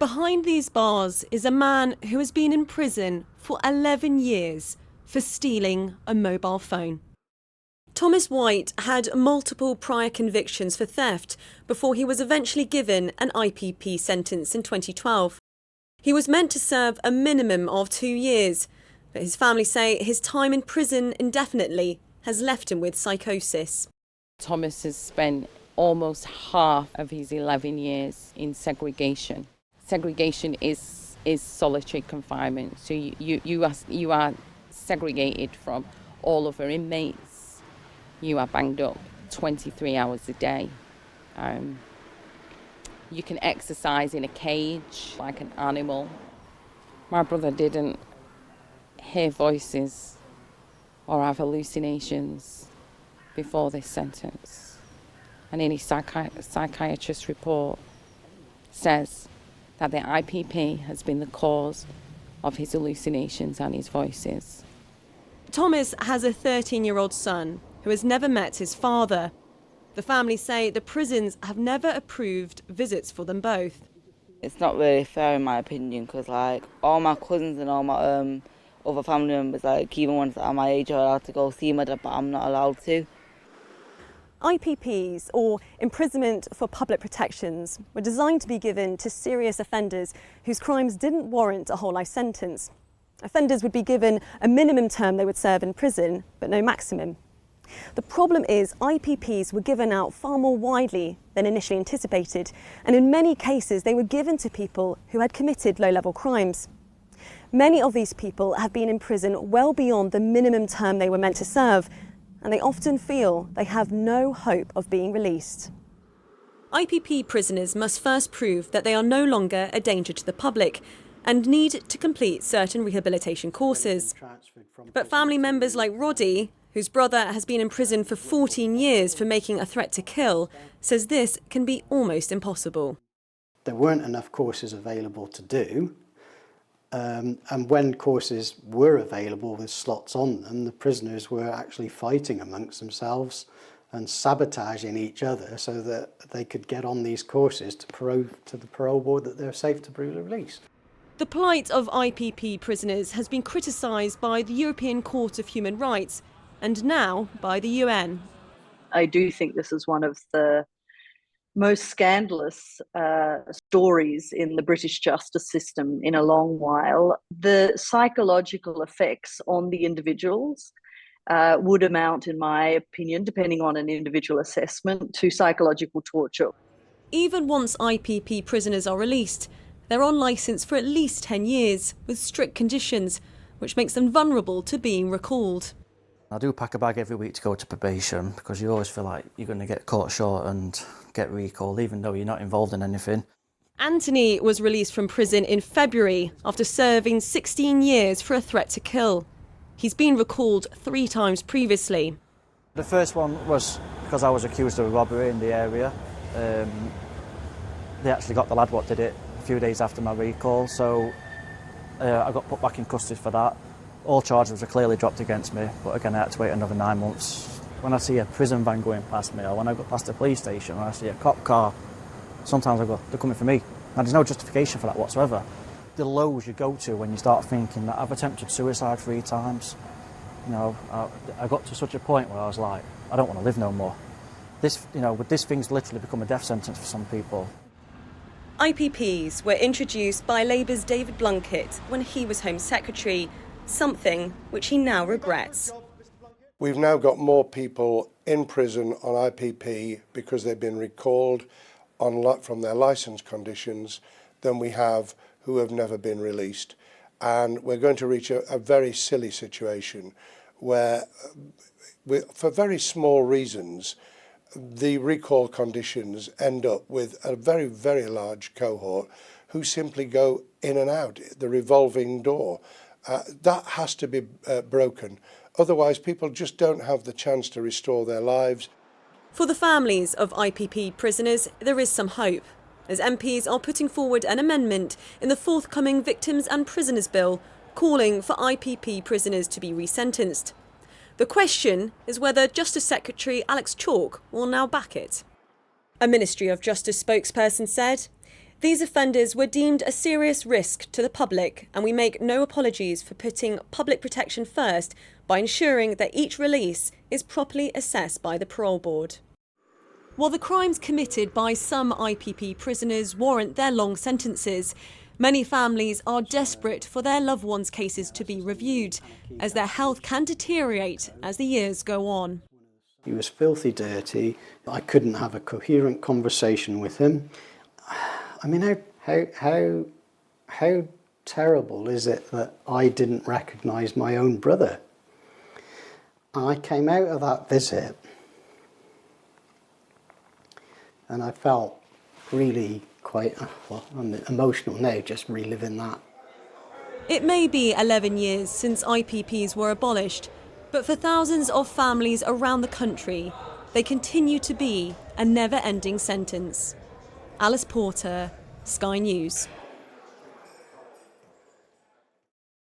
Behind these bars is a man who has been in prison for 11 years for stealing a mobile phone. Thomas White had multiple prior convictions for theft before he was eventually given an IPP sentence in 2012. He was meant to serve a minimum of 2 years, but his family say his time in prison indefinitely has left him with psychosis. Thomas has spent almost half of his 11 years in segregation. Segregation is solitary confinement, so you are segregated from all other inmates. You are banged up 23 hours a day. You can exercise in a cage like an animal. My brother didn't hear voices or have hallucinations before this sentence. And in his psychiatrist's report says that the IPP has been the cause of his hallucinations and his voices. Thomas has a 13-year-old son who has never met his father. The family say the prisons have never approved visits for them both. It's not really fair in my opinion, because all my cousins and all my other family members, even ones that are my age, are allowed to go see my dad, but I'm not allowed to. IPPs, or imprisonment for public protections, were designed to be given to serious offenders whose crimes didn't warrant a whole life sentence. Offenders would be given a minimum term they would serve in prison, but no maximum. The problem is IPPs were given out far more widely than initially anticipated, and in many cases they were given to people who had committed low-level crimes. Many of these people have been in prison well beyond the minimum term they were meant to serve, and they often feel they have no hope of being released. IPP prisoners must first prove that they are no longer a danger to the public and need to complete certain rehabilitation courses. But family members like Roddy, whose brother has been in prison for 14 years for making a threat to kill, says this can be almost impossible. There weren't enough courses available to do. And when courses were available with slots on them, the prisoners were actually fighting amongst themselves and sabotaging each other so that they could get on these courses to prove to the parole board that they're safe to be released. The plight of IPP prisoners has been criticised by the European Court of Human Rights and now by the UN. I do think this is one of the most scandalous stories in the British justice system in a long while. The psychological effects on the individuals would amount, in my opinion, depending on an individual assessment, to psychological torture. Even once IPP prisoners are released, they're on licence for at least 10 years with strict conditions, which makes them vulnerable to being recalled. I do pack a bag every week to go to probation because you always feel like you're going to get caught short and get recalled, even though you're not involved in anything. Anthony was released from prison in February after serving 16 years for a threat to kill. He's been recalled 3 times previously. The first one was because I was accused of a robbery in the area. They actually got the lad what did it a few days after my recall, so I got put back in custody for that. All charges were clearly dropped against me, but again I had to wait another 9 months. When I see a prison van going past me, or when I go past a police station, or I see a cop car, sometimes I go, they're coming for me. Now there's no justification for that whatsoever. The lows you go to when you start thinking that I've attempted suicide 3 times. You know, I got to such a point where I was like, I don't want to live no more. This, with this thing's literally become a death sentence for some people. IPPs were introduced by Labour's David Blunkett when he was Home Secretary, something which he now regrets. We've now got more people in prison on IPP because they've been recalled from their licence conditions than we have who have never been released. And we're going to reach a very silly situation where, for very small reasons, the recall conditions end up with a very, very large cohort who simply go in and out, the revolving door. That has to be broken. Otherwise, people just don't have the chance to restore their lives. For the families of IPP prisoners, there is some hope, as MPs are putting forward an amendment in the forthcoming Victims and Prisoners Bill calling for IPP prisoners to be resentenced. The question is whether Justice Secretary Alex Chalk will now back it. A Ministry of Justice spokesperson said, These offenders were deemed a serious risk to the public, and we make no apologies for putting public protection first by ensuring that each release is properly assessed by the parole board. While the crimes committed by some IPP prisoners warrant their long sentences, many families are desperate for their loved ones' cases to be reviewed, as their health can deteriorate as the years go on. He was filthy dirty. I couldn't have a coherent conversation with him. I mean, how terrible is it that I didn't recognise my own brother? I came out of that visit and I felt really quite, well, I'm emotional now just reliving that. It may be 11 years since IPPs were abolished, but for thousands of families around the country, they continue to be a never-ending sentence. Alice Porter, Sky News.